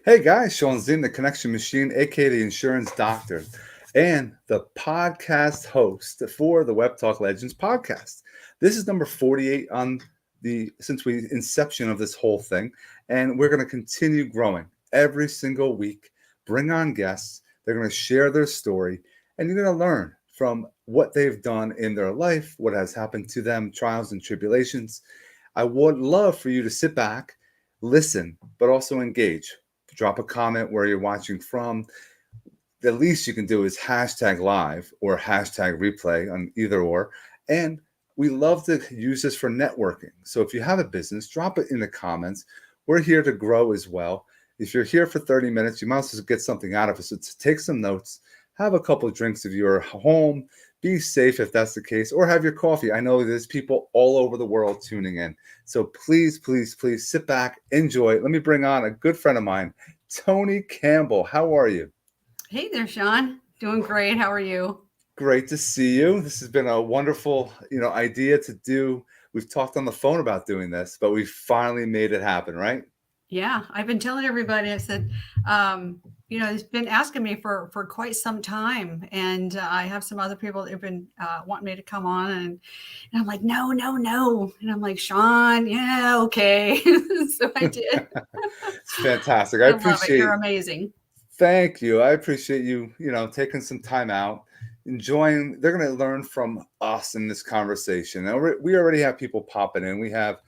Hey guys, Shawn Ziem, the Connection Machine, aka the Insurance Doctor, and the podcast host for the Webtalk Legends Podcast. This is number 48 on the since we inception of this whole thing, and we're going to continue growing every single week. Bring on guests. They're going to share their story, and you're going to learn from what they've done in their life, what has happened to them, trials and tribulations. I would love for you to sit back, listen, but also engage. Drop a comment where you're watching from. The least you can do is hashtag live or hashtag replay on either or. And we love to use this for networking. So if you have a business, drop it in the comments. We're here to grow as well. If you're here for 30 minutes, you might as well get something out of it. So take some notes, have a couple of drinks if you're home, be safe if that's the case, or have your coffee. I know there's people all over the world tuning in. So please, please, please sit back, enjoy. Let me bring on a good friend of mine, Toni Campbell. How are you? Hey there, Shawn. Doing great. How are you? Great to see you. This has been a wonderful, idea to do. We've talked on the phone about doing this, but we finally made it happen, right? Yeah, I've been telling everybody. I said, it's been asking me for quite some time, and I have some other people that have been wanting me to come on, and I'm like, no, no, no, and I'm like, Shawn, yeah, okay. So I did. It's fantastic. I I love it. appreciate. You're amazing. Thank you. I appreciate you, taking some time out, enjoying. They're going to learn from us in this conversation. Now, we already have people popping in. We have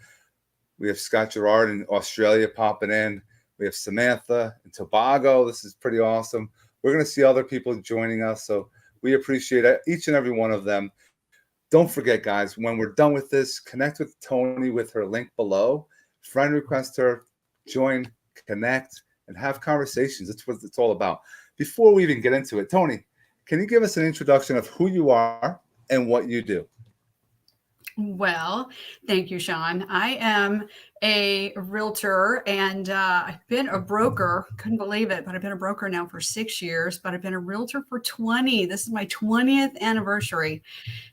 Scott Gerard in Australia popping in. We have Samantha in Tobago. This is pretty awesome. We're going to see other people joining us. So we appreciate each and every one of them. Don't forget, guys, when we're done with this, connect with Toni with her link below. Friend request her, join, connect, and have conversations. That's what it's all about. Before we even get into it, Toni, can you give us an introduction of who you are and what you do? Well, thank you, Shawn. I am a realtor and I've been a broker. Couldn't believe it, but I've been a broker now for 6 years, but I've been a realtor for 20. This is my 20th anniversary.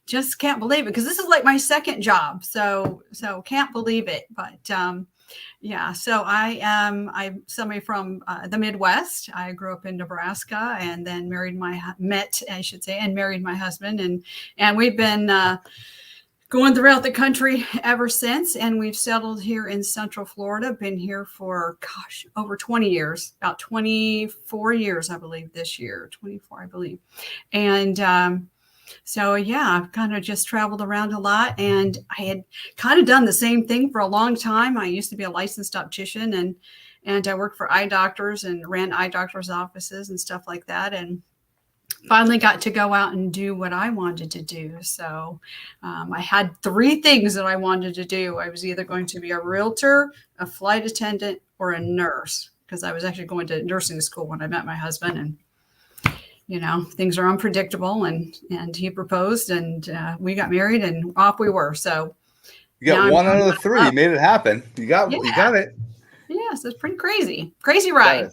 Just can't believe it because this is like my second job. So can't believe it. But yeah, so I'm somebody from the Midwest. I grew up in Nebraska and then met, I should say, and married my husband. And we've been going throughout the country ever since. And we've settled here in Central Florida, been here for, over 20 years, about 24 years, I believe, this year, 24, I believe. And so, yeah, I've kind of just traveled around a lot, and I had kind of done the same thing for a long time. I used to be a licensed optician, and I worked for eye doctors and ran eye doctors' offices and stuff like that. And finally got to go out and do what I wanted to do. So I had three things that I wanted to do. I was either going to be a realtor, a flight attendant, or a nurse, because I was actually going to nursing school when I met my husband. And things are unpredictable, and he proposed, and we got married, and off we were. So You got one out of the three. You made it happen. You got it. Yes, it's pretty crazy ride.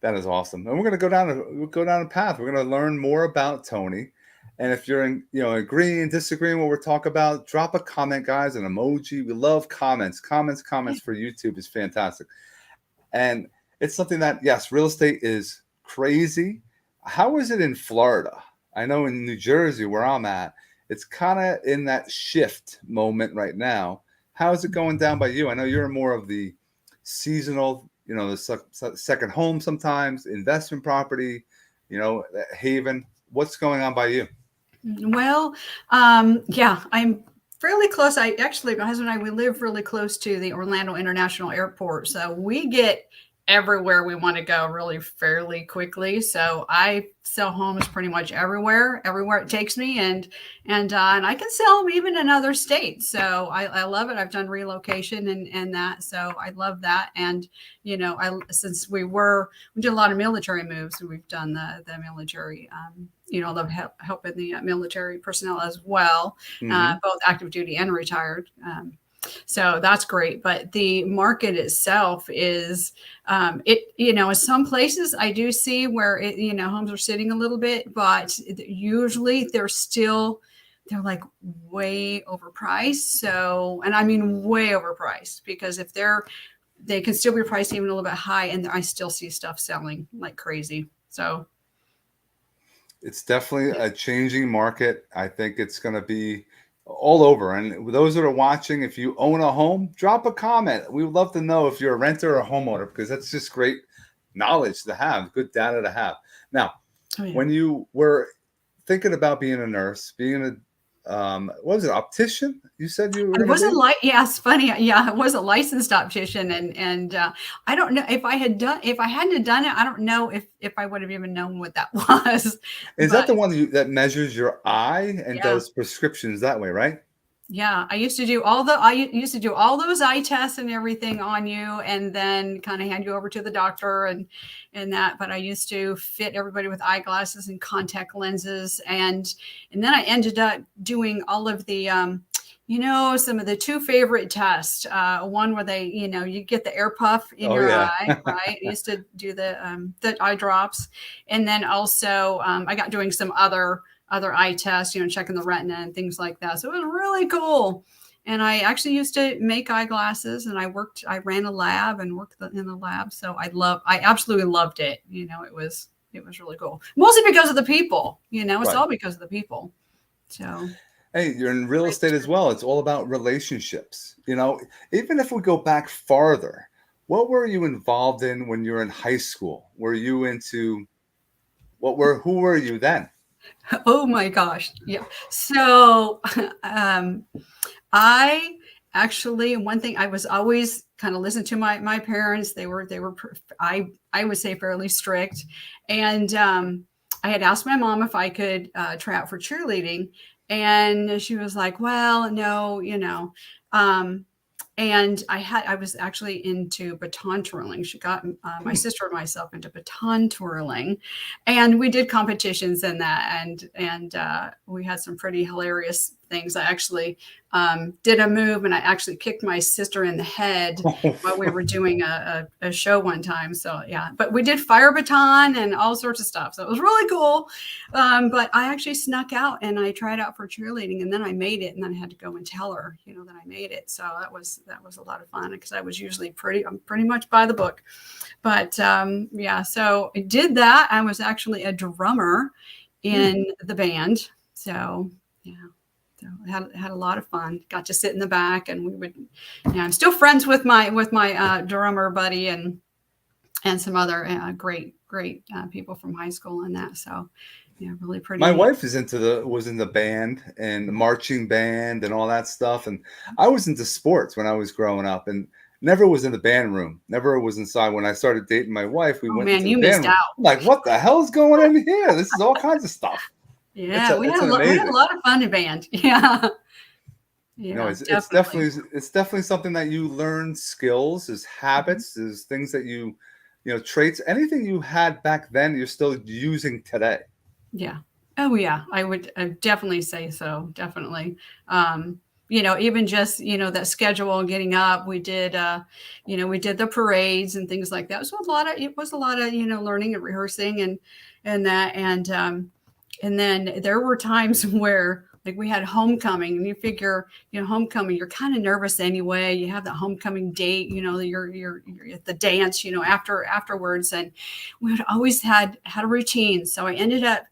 That is awesome. And we're going to go down a path. We're going to learn more about Toni. And if you're agreeing, disagreeing what we're talking about, drop a comment, guys, an emoji. We love comments. Comments for YouTube is fantastic. And it's something that, yes, real estate is crazy. How is it in Florida? I know in New Jersey, where I'm at, it's kind of in that shift moment right now. How is it going down by you? I know you're more of the seasonal, the second home sometimes, investment property, haven. What's going on by you? Well, yeah, I'm fairly close. My husband and I, we live really close to the Orlando International Airport. So we get everywhere we want to go really fairly quickly. So I sell homes pretty much everywhere it takes me, and I can sell them even in other states. So I love it. I've done relocation and that, so I love that. And since we did a lot of military moves, and we've done the military. I love helping the military personnel as well, both active duty and retired. So that's great. But the market itself is, in some places I do see where homes are sitting a little bit, but usually they're like way overpriced. So, and I mean way overpriced, because if they're they can still be priced even a little bit high, and I still see stuff selling like crazy. So it's definitely a changing market. I think it's going to be all over. And those that are watching, if you own a home, drop a comment. We would love to know if you're a renter or a homeowner, because that's just great knowledge to have, good data to have. Now, when you were thinking about being a nurse, being a what was it, optician? You said you were. I wasn't like, yeah, it's funny. Yeah, I was a licensed optician, and I don't know if I hadn't done it. I don't know if I would have even known what that was. Is that the one that measures your eye and Yeah. does prescriptions that way, right? Yeah, I used to do all those eye tests and everything on you, and then kind of hand you over to the doctor and that. But I used to fit everybody with eyeglasses and contact lenses, and then I ended up doing all of the some of the two favorite tests. One where they, you get the air puff in your eye, right? I used to do the eye drops, and then also I got doing some other eye tests, checking the retina and things like that. So it was really cool. And I actually used to make eyeglasses, and I ran a lab and worked in the lab. So I absolutely loved it. It was really cool. Mostly because of the people, it's all because of the people. So. Hey, you're in real estate as well. It's all about relationships. Even if we go back farther, what were you involved in when you were in high school? Were you into who were you then? Oh my gosh. Yeah. So I actually, one thing, I was always kind of listening to my parents. They were I would say fairly strict. And I had asked my mom if I could try out for cheerleading. And she was like, well, no, and I was actually into baton twirling. She got my sister and myself into baton twirling, and we did competitions in that, and we had some pretty hilarious things. I actually did a move, and I actually kicked my sister in the head while we were doing a show one time. So yeah, but we did fire baton and all sorts of stuff. So it was really cool. But I actually snuck out and I tried out for cheerleading, and then I made it, and then I had to go and tell her, that I made it. So that was a lot of fun, because I was usually I'm pretty much by the book. But yeah, so I did that. I was actually a drummer in the band. So yeah. So I had a lot of fun. Got to sit in the back, and we would. I'm still friends with my drummer buddy and some other great people from high school and that. So yeah, really pretty. My wife was in the band and the marching band and all that stuff, and I was into sports when I was growing up, and never was in the band room. Never was inside. When I started dating my wife, we went into the band room. I'm like, what the hell is going on here? This is all kinds of stuff. Yeah, we had a lot of fun in band. Yeah. It's definitely something that you learn skills, is habits, is things that you traits, anything you had back then, you're still using today. Yeah. Oh yeah. I would definitely say so. Definitely. Even just, that schedule and getting up, we did the parades and things like that. So it was a lot of, learning and rehearsing and that. And then there were times where, like, we had homecoming, and you figure, homecoming, you're kind of nervous anyway. You have the homecoming date, you're at the dance, afterwards. And we had always had a routine. So I ended up,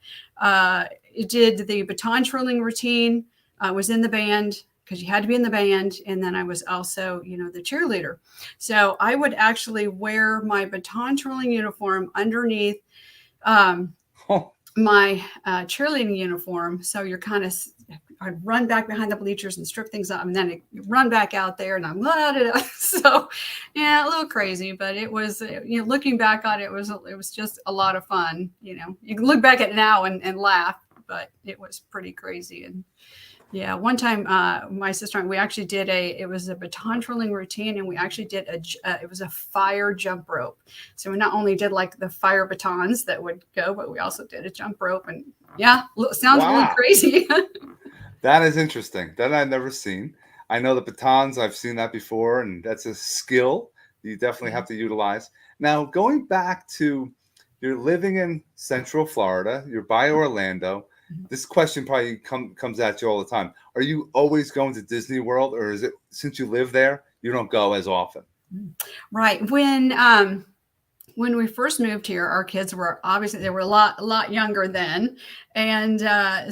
did the baton twirling routine. I was in the band, because you had to be in the band. And then I was also, the cheerleader. So I would actually wear my baton twirling uniform underneath, my cheerleading uniform. So you're kind of, I'd run back behind the bleachers and strip things up, and then I run back out there, and I'm so yeah, a little crazy, but it was, looking back on it, it was just a lot of fun. You can look back at it now and laugh, but it was pretty crazy. And yeah, one time my sister and I, we actually did it was a baton twirling routine, and we actually did it was a fire jump rope. So we not only did like the fire batons that would go, but we also did a jump rope. And yeah, sounds really crazy. That is interesting. That I've never seen. I know the batons, I've seen that before, and that's a skill you definitely have to utilize. Now, going back to, you're living in Central Florida, you're by Orlando. This question probably comes at you all the time. Are you always going to Disney World, or is it, since you live there, you don't go as often? Right. When we first moved here, our kids were obviously they were a lot younger then, and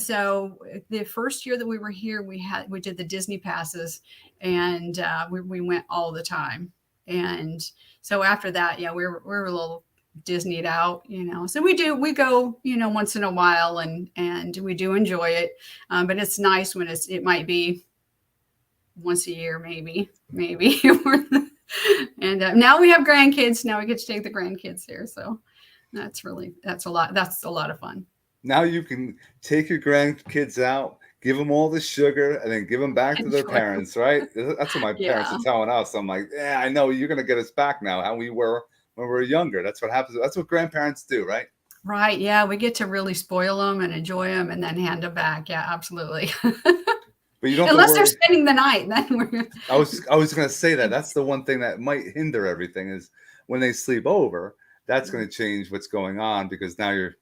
so the first year that we were here, we did the Disney passes, and we went all the time, and so after that, yeah, we were a little Disneyed out, So we go, once in a while, and we do enjoy it, but it's nice when it might be once a year, maybe. And now we have grandkids. Now we get to take the grandkids there. So that's a lot. That's a lot of fun. Now you can take your grandkids out, give them all the sugar, and then give them back to their parents, right? That's what my parents are telling us. I'm like, yeah, I know you're going to get us back now, how we were when we were younger. That's what happens. That's what grandparents do, right? Right. Yeah. We get to really spoil them and enjoy them and then hand them back. Yeah, absolutely. But you don't unless they're spending the night, then we're. I was going to say that. That's the one thing that might hinder everything is when they sleep over. That's going to change what's going on because now you're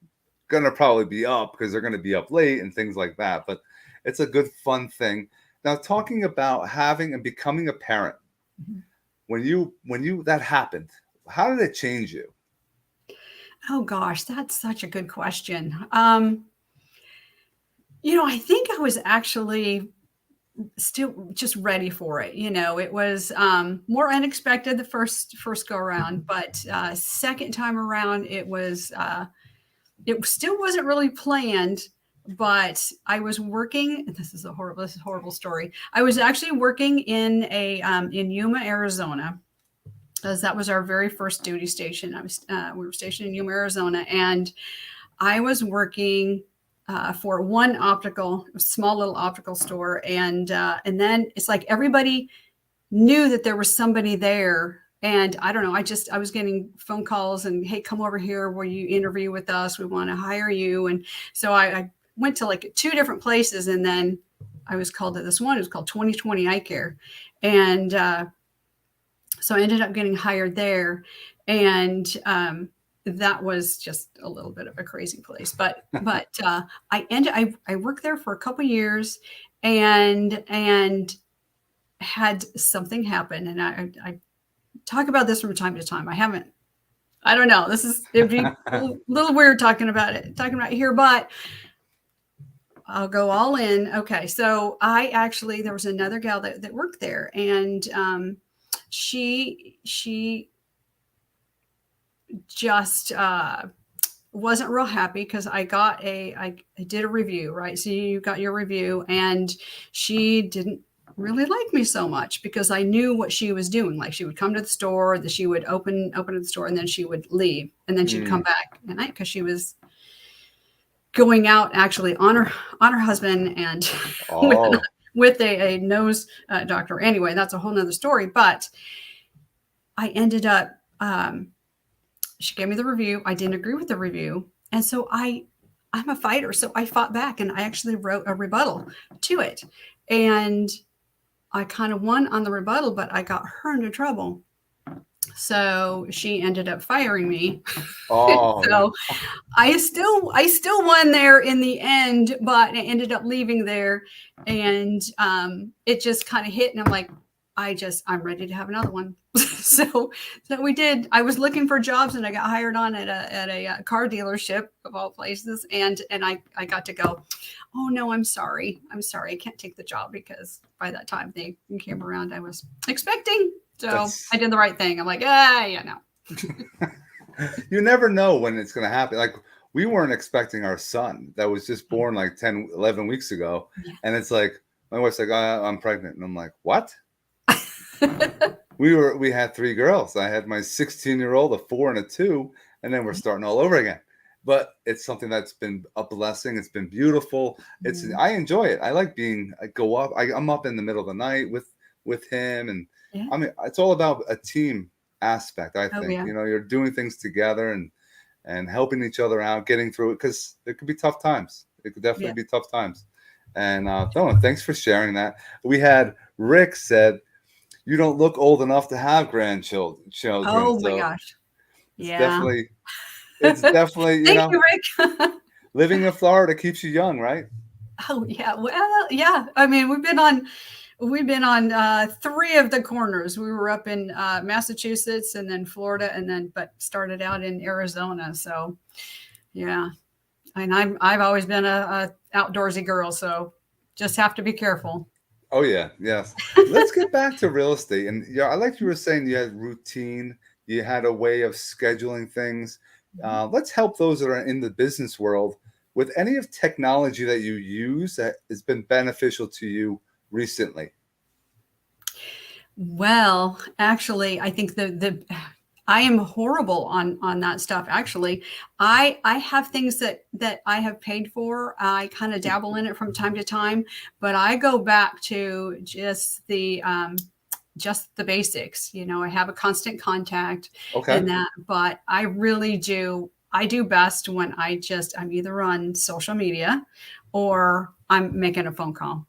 going to probably be up because they're going to be up late and things like that. But it's a good, fun thing. Now, talking about having and becoming a parent, when you that happened, how did it change you? Oh gosh, that's such a good question. I think I was actually still just ready for it. It was more unexpected the first go around, but second time around it still wasn't really planned. But I was working. This is a horrible story. I was actually working in in Yuma, Arizona, as that was our very first duty station. We were stationed in Yuma, Arizona, and I was working for one small little optical store, and then it's like everybody knew that there was somebody there, and I don't know. I was getting phone calls and, hey, come over here. Will you interview with us? We want to hire you. And so I went to like 2 different places, and then I was called to this one. It was called 2020 Eye Care, and so I ended up getting hired there, and that was just a little bit of a crazy place. But I worked there for a couple of years, and had something happen, and I talk about this from time to time. I don't know. It'd be a little weird talking about it here, but I'll go all in. Okay. So there was another gal that worked there, and she just wasn't real happy because I did a review, right? So you got your review, and she didn't really like me so much because I knew what she was doing. Like, she would come to the store, that she would open the store, and then she would leave, and then she'd come back at night because she was going out actually on her husband and with a nose doctor. Anyway, that's a whole nother story. But I ended up, she gave me the review. I didn't agree with the review. And so I'm a fighter. So I fought back, and I actually wrote a rebuttal to it. And I kind of won on the rebuttal, but I got her into trouble. So she ended up firing me. So I still won there in the end, but I ended up leaving there, and it just kind of hit, and I'm like, I'm ready to have another one. So we did. I was looking for jobs, and I got hired on at a car dealership of all places, and I got to go. Oh no, I'm sorry. I can't take the job, because by that time they came around, I was expecting. So I did the right thing. I'm like, no. You never know when it's going to happen. Like, we weren't expecting our son that was just born like 10, 11 weeks ago. Yeah. And it's like, my wife's like, I'm pregnant. And I'm like, what? We had 3 girls. I had my 16-year-old, a 4 and a 2, and then we're starting all over again. But it's something that's been a blessing. It's been beautiful. I enjoy it. I like I'm up in the middle of the night with him, and I mean, it's all about a team aspect. I think, you're doing things together and helping each other out, getting through it, because it could be tough times. It could definitely be tough times. And thanks for sharing that. We had Rick said, you don't look old enough to have grandchildren. Oh my gosh. It's definitely, Thank you, Rick. Living in Florida keeps you young, right? Oh yeah. Well, yeah. I mean, we've been on We've been on 3 of the corners. We were up in Massachusetts and then Florida but started out in Arizona. So yeah. And I've always been a outdoorsy girl. So just have to be careful. Oh yeah, yes. Let's get back to real estate. And yeah, I like you were saying you had routine, you had a way of scheduling things. Let's help those that are in the business world with any of technology that you use that has been beneficial to you recently. Well, actually, I think I am horrible on that stuff. Actually, I have things that I have paid for. I kind of dabble in it from time to time, but I go back to just the basics. I have a constant contact Okay. in that, but I really do. I do best when I'm either on social media or I'm making a phone call.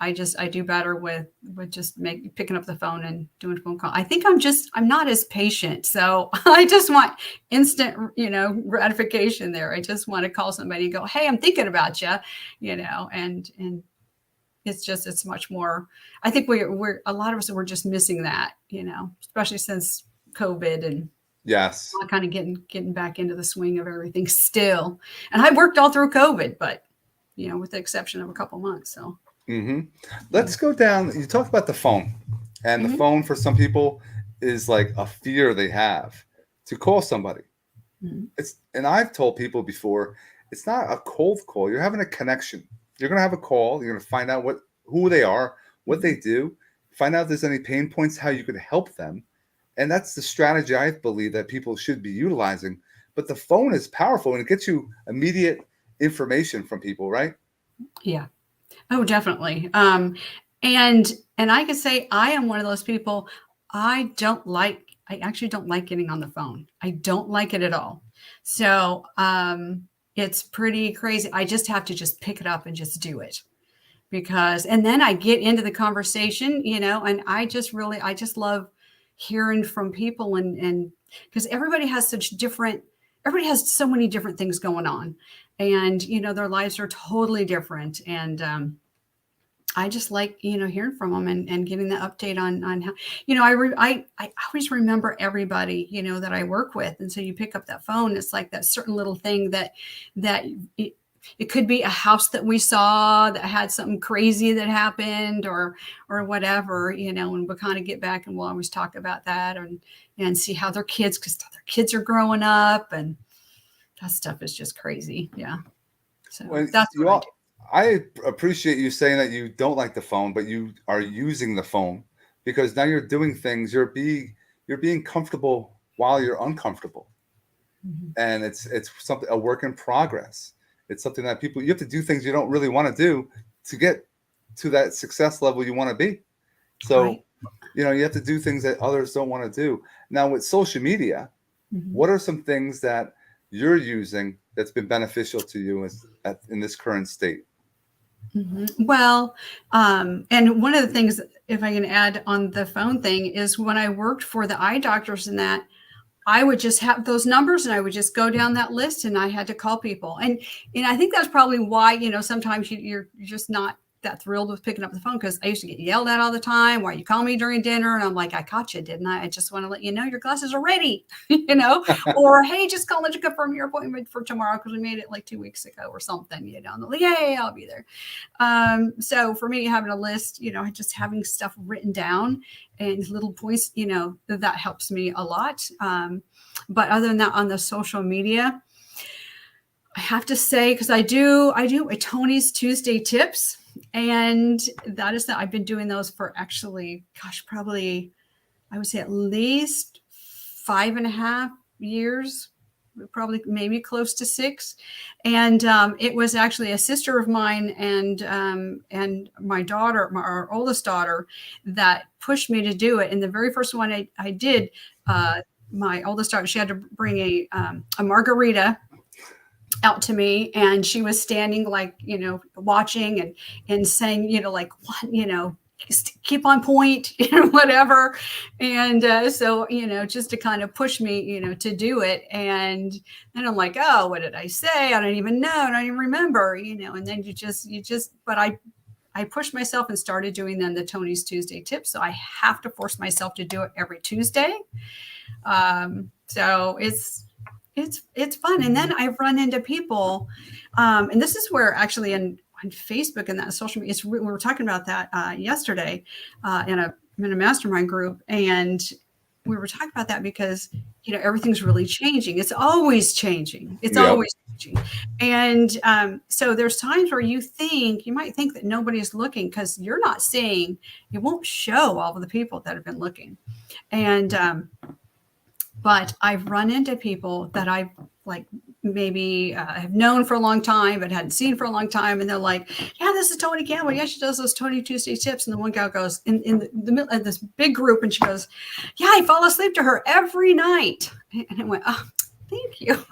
I do better with just picking up the phone and doing a phone call. I think I'm not as patient. So I just want instant, gratification there. I just want to call somebody and go, hey, I'm thinking about you, and it's much more, I think we're a lot of us, we're just missing that, especially since COVID and Yes. kind of getting back into the swing of everything still. And I worked all through COVID, but, with the exception of a couple months. So. Mm-hmm. Let's go down. You talked about the phone, and the phone for some people is like a fear they have to call somebody. And I've told people before, it's not a cold call. You're having a connection. You're going to have a call. You're going to find out who they are, what they do, find out if there's any pain points, how you could help them. And that's the strategy I believe that people should be utilizing. But the phone is powerful and it gets you immediate information from people, right? Yeah. Oh, definitely. And I could say I am one of those people. I actually don't like getting on the phone. I don't like it at all. So it's pretty crazy. I just have to just pick it up and just do it and then I get into the conversation, and I just love hearing from people and because everybody has so many different things going on, and their lives are totally different, and I just like hearing from them and getting the update on how I always remember everybody that I work with, and so you pick up that phone, it's like that certain little thing that it could be a house that we saw that had something crazy that happened or whatever, and we kind of get back and we'll always talk about that and see how their kids are growing up, and that stuff is just crazy. Yeah. So that's what I do. I appreciate you saying that you don't like the phone, but you are using the phone because now you're doing things. You're being comfortable while you're uncomfortable, and it's something, a work in progress. It's something that you have to do things you don't really want to do to get to that success level you want to be. So, right. You have to do things that others don't want to do. Now with social media, what are some things that you're using that's been beneficial to you in this current state? Well, and one of the things, if I can add on the phone thing, is when I worked for the eye doctors and that, I would just have those numbers and I would just go down that list and I had to call people. And I think that's probably why, sometimes you're just not that thrilled with picking up the phone, because I used to get yelled at all the time. Why you call me during dinner? And I'm like, I caught you, didn't I? I just want to let you know your glasses are ready, or hey, just call and confirm your appointment for tomorrow because we made it like 2 weeks ago or something, and I'm like, yay, I'll be there. So for me, having a list, just having stuff written down and little points, that helps me a lot. But other than that, on the social media, I have to say, because I do a Tony's Tuesday tips, and that is that I've been doing those for actually, probably, I would say at least 5.5 years, probably maybe close to 6. And it was actually a sister of mine and my daughter, our oldest daughter, that pushed me to do it. And the very first one I did, my oldest daughter, she had to bring a margarita out to me, and she was standing watching and saying, keep on point, whatever. And so, just to kind of push me, to do it. And then I'm like, oh, what did I say? I don't even know. I don't even remember, and then you just, but I pushed myself and started doing then the Tony's Tuesday tips. So I have to force myself to do it every Tuesday. So it's fun. And then I've run into people, and this is where actually on Facebook and that social media, we were talking about that yesterday in a mastermind group, and we were talking about that because everything's really changing. It's always changing. It's always changing. And so there's times where you might think that nobody's looking because you're not seeing. You won't show all of the people that have been looking, and but I've run into people that I've maybe have known for a long time, but hadn't seen for a long time. And they're like, yeah, this is Toni Campbell. Yeah, she does those Toni Tuesday tips. And the one gal goes in the middle of this big group, and she goes, yeah, I fall asleep to her every night. And I went, oh, thank you.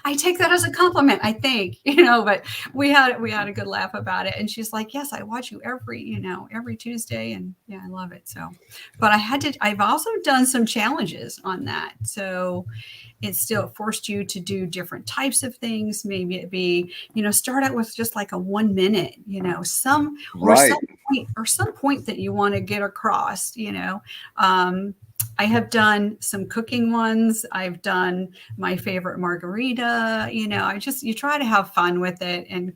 I take that as a compliment, I think, but we had a good laugh about it. And she's like, yes, I watch you every Tuesday. And yeah, I love it. So, but I've also done some challenges on that. So it still forced you to do different types of things. Maybe it be, start out with just like a 1 minute, some point that you want to get across, I have done some cooking ones. I've done my favorite margarita. You try to have fun with it and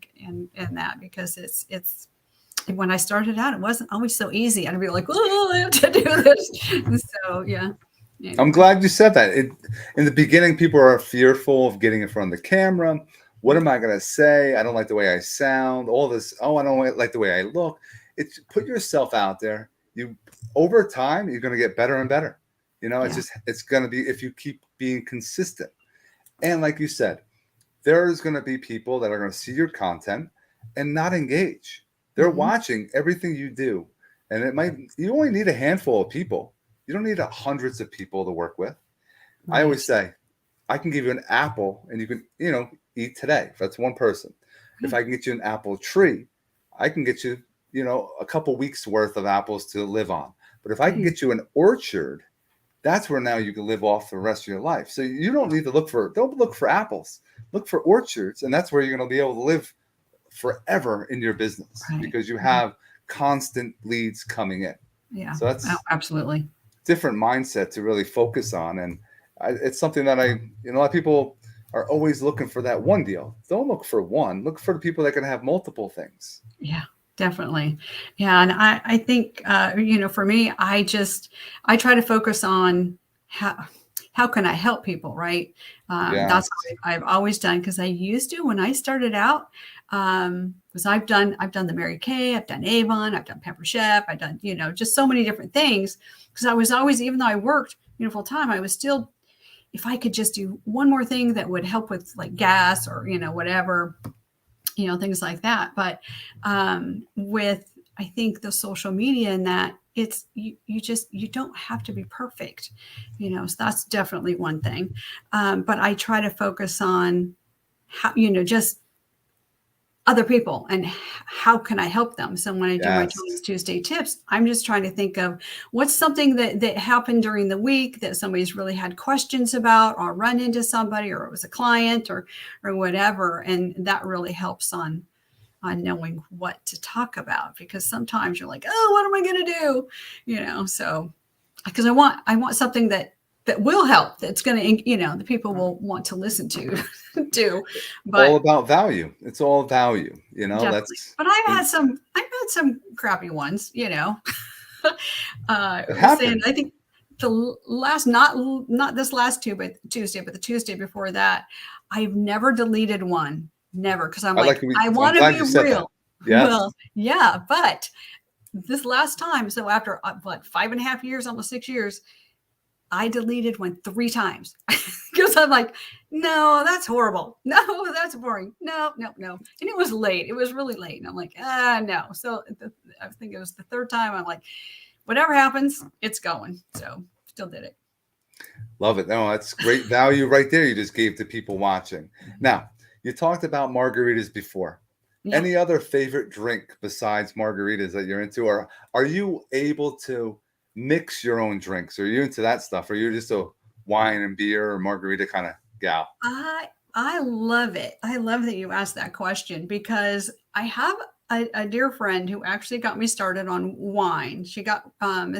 that, because it's when I started out, it wasn't always so easy. I'd be like, oh, I have to do this. And so, yeah. Anyway. I'm glad you said that. In the beginning, people are fearful of getting in front of the camera. What am I going to say? I don't like the way I sound. All this. Oh, I don't like the way I look. It's put yourself out there. Over time, you're going to get better and better. It's going to be, if you keep being consistent. And like you said, there's going to be people that are going to see your content and not engage. They're watching everything you do. And you only need a handful of people. You don't need hundreds of people to work with. Right. I always say, I can give you an apple and you can, eat today. If that's one person. If I can get you an apple tree, I can get you, a couple weeks worth of apples to live on. But if I can get you an orchard, that's where now you can live off the rest of your life. So you don't need to don't look for apples, look for orchards. And that's where you're going to be able to live forever in your business, because you have constant leads coming in. Yeah. So that's absolutely different mindset to really focus on. And it's something that a lot of people are always looking for that one deal. Don't look for one, look for the people that can have multiple things. Yeah. Definitely. Yeah. And I think, for me, I try to focus on how can I help people? Right. That's what I've always done. Cause I used to, when I started out, because I've done the Mary Kay, I've done Avon, I've done Pamper Chef, I've done, just so many different things. Cause I was always, even though I worked, full time, I was still, if I could just do one more thing that would help with like gas or, whatever, things like that. But with, I think, the social media and that, it's you don't have to be perfect, so that's definitely one thing. But I try to focus on how, just other people and how can I help them. So when I do my Toni's Tuesday tips, I'm just trying to think of what's something that happened during the week that somebody's really had questions about, or run into somebody, or it was a client or whatever. And that really helps on knowing what to talk about, because sometimes you're like, oh, what am I going to do? So because I want something that will help. That's going to, the people will want to listen to too. But all about value. It's all value, definitely. But I've had some crappy ones, saying, I think the last, not this last Tuesday, but the Tuesday before that, I've never deleted one. Never. Cause I want to be real. Yes. Well, yeah, but this last time, so after 5.5 years, almost 6 years, I deleted one 3 times because I'm like, no, that's horrible. No, that's boring. No. And it was late. It was really late. And I'm like, no. So I think it was the 3rd time. I'm like, whatever happens, it's going. So still did it. Love it. No, that's great value right there. You just gave to people watching. Now, you talked about margaritas before. Yeah. Any other favorite drink besides margaritas that you're into? Or are you able to mix your own drinks? Are you into that stuff? Or are you just a wine and beer or margarita kind of gal? I love it. I love that you asked that question, because I have a dear friend who actually got me started on wine. She got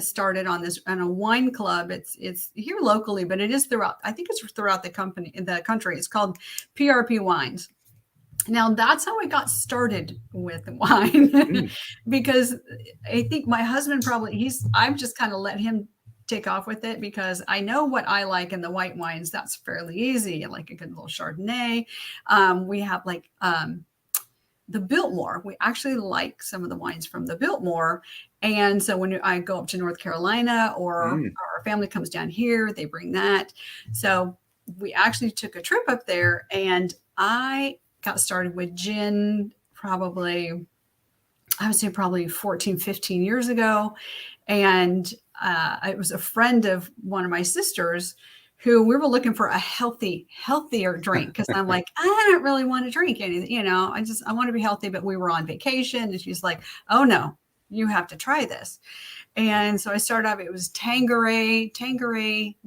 started on this on a wine club. It's here locally, but it is throughout. I think it's throughout the country. It's called PRP Wines. Now that's how I got started with wine because I think my husband I've just kind of let him take off with it because I know what I like in the white wines. That's fairly easy. I like a good little Chardonnay. We have like the Biltmore. We actually like some of the wines from the Biltmore. And so when I go up to North Carolina or our family comes down here, they bring that. So we actually took a trip up there and I got started with gin probably 14, 15 years ago. And it was a friend of one of my sisters who we were looking for a healthier drink. Cause I'm like, I don't really want to drink anything, I want to be healthy, but we were on vacation and she's like, oh no, you have to try this. And so I started off, it was Tanqueray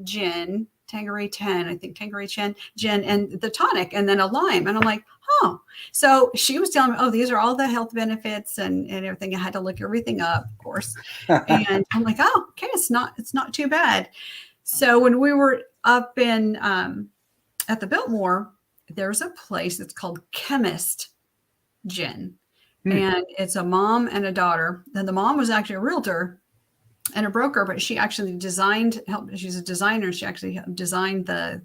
gin, Tanqueray 10, I think Tanqueray gin and the tonic and then a lime. And I'm like, oh, so she was telling me, oh, these are all the health benefits and everything. I had to look everything up, of course. And I'm like, oh, okay, it's not too bad. So when we were up in at the Biltmore, there's a place that's called Chemist Gin. And it's a mom and a daughter. And the mom was actually a realtor and a broker, but she actually she's a designer. She actually designed the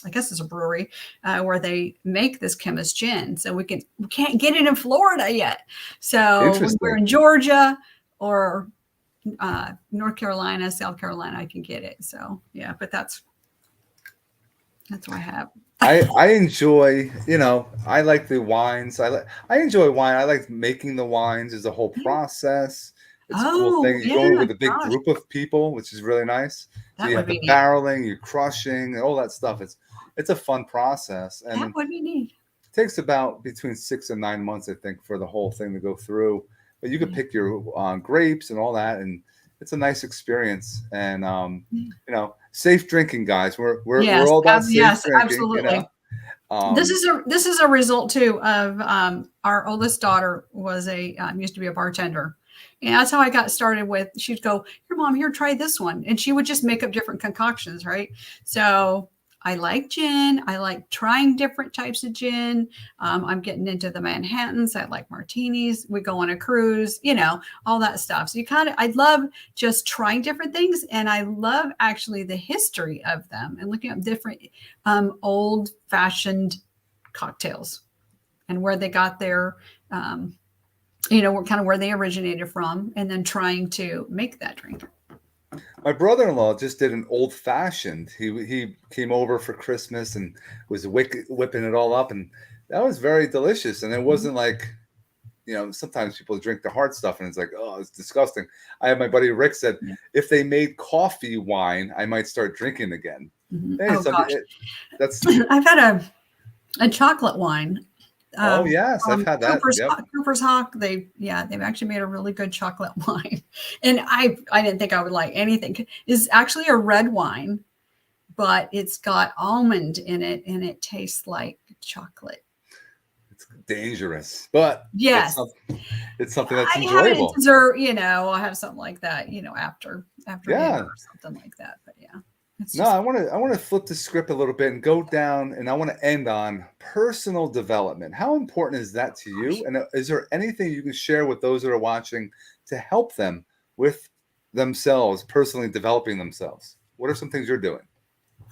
I guess it's a brewery where they make this Chemist gin. So we can't get it in Florida yet. So when we're in Georgia or North Carolina, South Carolina, I can get it. So yeah, but that's what I have. I enjoy, I like the wines. I enjoy wine. I like making the wines. Is a whole process. It's a cool thing. You're going with a big group of people, which is really nice. So you have the barreling, you're crushing, all that stuff. It's a fun process. And that would be neat. It takes about between 6 and 9 months, I think, for the whole thing to go through. But you can pick your grapes and all that, and it's a nice experience. And safe drinking, guys. We're all about safe drinking. Absolutely. This is a result too of our oldest daughter was used to be a bartender. And that's how I got started with, she'd go, here, mom, here, try this one. And she would just make up different concoctions, right? So I like gin. I like trying different types of gin. I'm getting into the Manhattans. I like martinis. We go on a cruise, all that stuff. So I love just trying different things. And I love actually the history of them and looking up different old fashioned cocktails and where they got their, where they originated from, and then trying to make that drink. My brother-in-law just did an old fashioned. He came over for Christmas and was whipping it all up, and that was very delicious. And it wasn't like, sometimes people drink the hard stuff and it's like, oh, it's disgusting. I have my buddy Rick said, if they made coffee wine, I might start drinking again. Hey, I've had a chocolate wine. Oh yes, I've had that. Cooper's Hawk. They've actually made a really good chocolate wine, and I didn't think I would like anything. It's actually a red wine, but it's got almond in it, and it tastes like chocolate. It's dangerous, but yes, it's something that's enjoyable. Dessert, I'll have something like that, after dinner or something like that. But yeah. I want to flip the script a little bit and go down, and I want to end on personal development. How important is that to you? And is there anything you can share with those that are watching to help them with themselves, personally developing themselves? What are some things you're doing?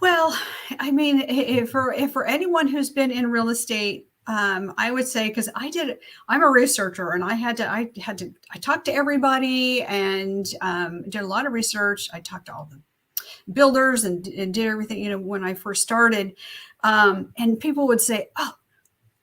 Well, I mean, if for anyone who's been in real estate, I would say, because I'm a researcher and I talked to everybody and did a lot of research. I talked to all the builders and did everything, when I first started. And people would say, oh,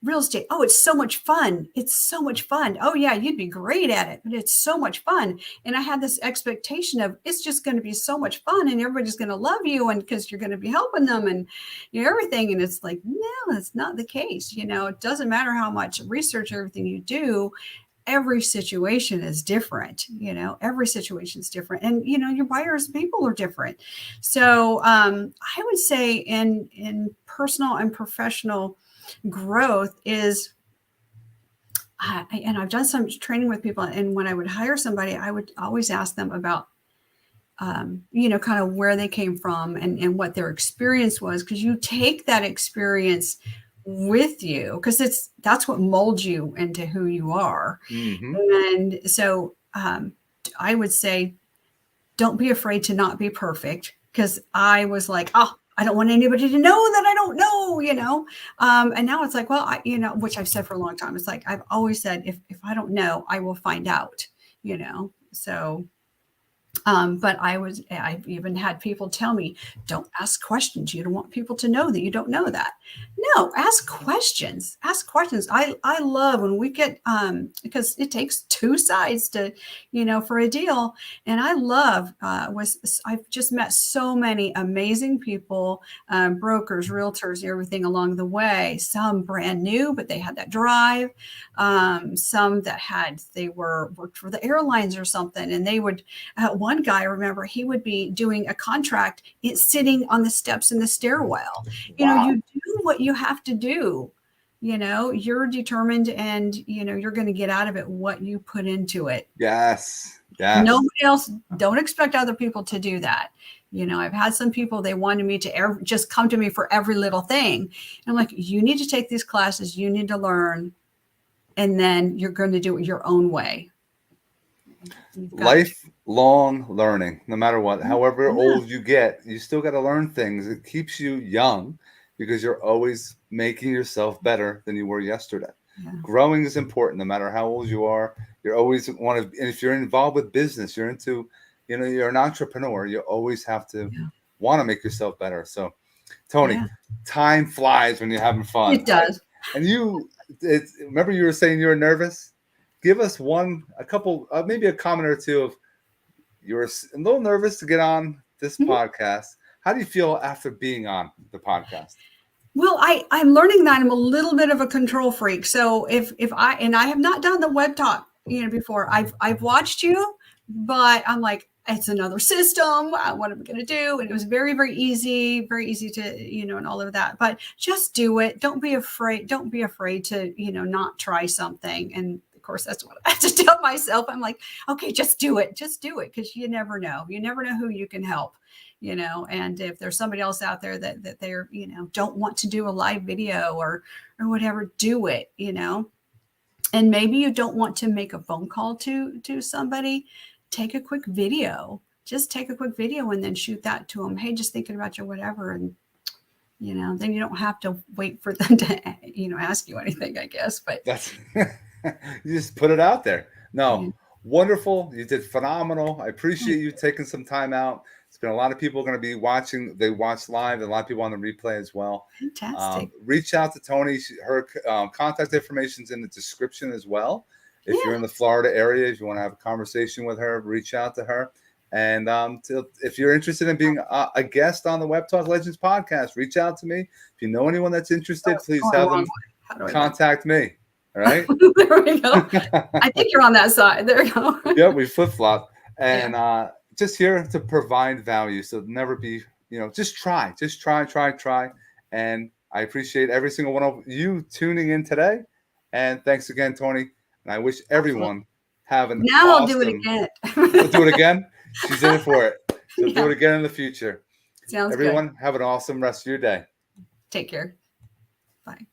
real estate. Oh, it's so much fun. It's so much fun. Oh yeah, you'd be great at it, but it's so much fun. And I had this expectation of it's just going to be so much fun and everybody's going to love you and because you're going to be helping them and everything. And it's like, no, that's not the case. It doesn't matter how much research or everything you do. Every situation is different, every situation is different. And, your buyers, people are different. So I would say in personal and professional growth is and I've done some training with people, and when I would hire somebody, I would always ask them about, kind of where they came from and what their experience was, because you take that experience with you, because that's what molds you into who you are. Mm-hmm. And so I would say, don't be afraid to not be perfect, because I was like, oh, I don't want anybody to know that I don't know, and now it's like, well, which I've said for a long time. It's like, I've always said, if I don't know, I will find out, so. But I've even had people tell me, don't ask questions. You don't want people to know that you don't know that. No, ask questions. Ask questions. I love when we get, because it takes two sides to, for a deal. And I love, I've just met so many amazing people, brokers, realtors, everything along the way. Some brand new, but they had that drive. Some that they worked for the airlines or something, and they would, one guy, I remember, he would be doing a contract sitting on the steps in the stairwell. Wow. You do what you have to do. You're determined, and you're going to get out of it what you put into it. Yes. Nobody else. Don't expect other people to do that. I've had some people, they wanted me to just come to me for every little thing. And I'm like, you need to take these classes, you need to learn, and then you're going to do it your own way. Lifelong learning, no matter what, however old you get, you still got to learn things. It keeps you young because you're always making yourself better than you were yesterday. Yeah. Growing is important, no matter how old you are. You're always and if you're involved with business, you're into, you're an entrepreneur. You always have to want to make yourself better. So, Toni, time flies when you're having fun. It does. Remember you were saying you were nervous? Give us a couple, maybe a comment or two of, you're a little nervous to get on this podcast. How do you feel after being on the podcast? Well, I'm learning that I'm a little bit of a control freak. So if I have not done the Webtalk, before, I've watched you, but I'm like, it's another system. What am I going to do? And it was very, very easy to, and all of that, but just do it. Don't be afraid. Don't be afraid to, not try something. And of course, that's what I have to tell myself. I'm like, okay, just do it. Just do it. Because you never know. You never know who you can help, and if there's somebody else out there that they're, don't want to do a live video or whatever, do it, and maybe you don't want to make a phone call to somebody. Take a quick video. Just take a quick video and then shoot that to them. Hey, just thinking about you, whatever. And, then you don't have to wait for them to, ask you anything, I guess. But that's you just put it out there. No, wonderful. You did phenomenal. I appreciate you taking some time out. It's been a lot of people going to be watching. They watch live, and a lot of people on the replay as well. Fantastic. Reach out to Toni. Her contact information is in the description as well. If you're in the Florida area, if you want to have a conversation with her, reach out to her. And if you're interested in being a guest on the Webtalk Legends podcast, reach out to me. If you know anyone that's interested, please have them contact me. All right? There we go. I think you're on that side. There you go. Yeah, we flip-flop. And just here to provide value. So never be, just try. Just try. And I appreciate every single one of you tuning in today. And thanks again, Toni. And I wish everyone have an Now awesome... I'll do it again. We'll do it again? She's in it for it. She'll do it again in the future. Sounds Everyone, good. Have an awesome rest of your day. Take care. Bye.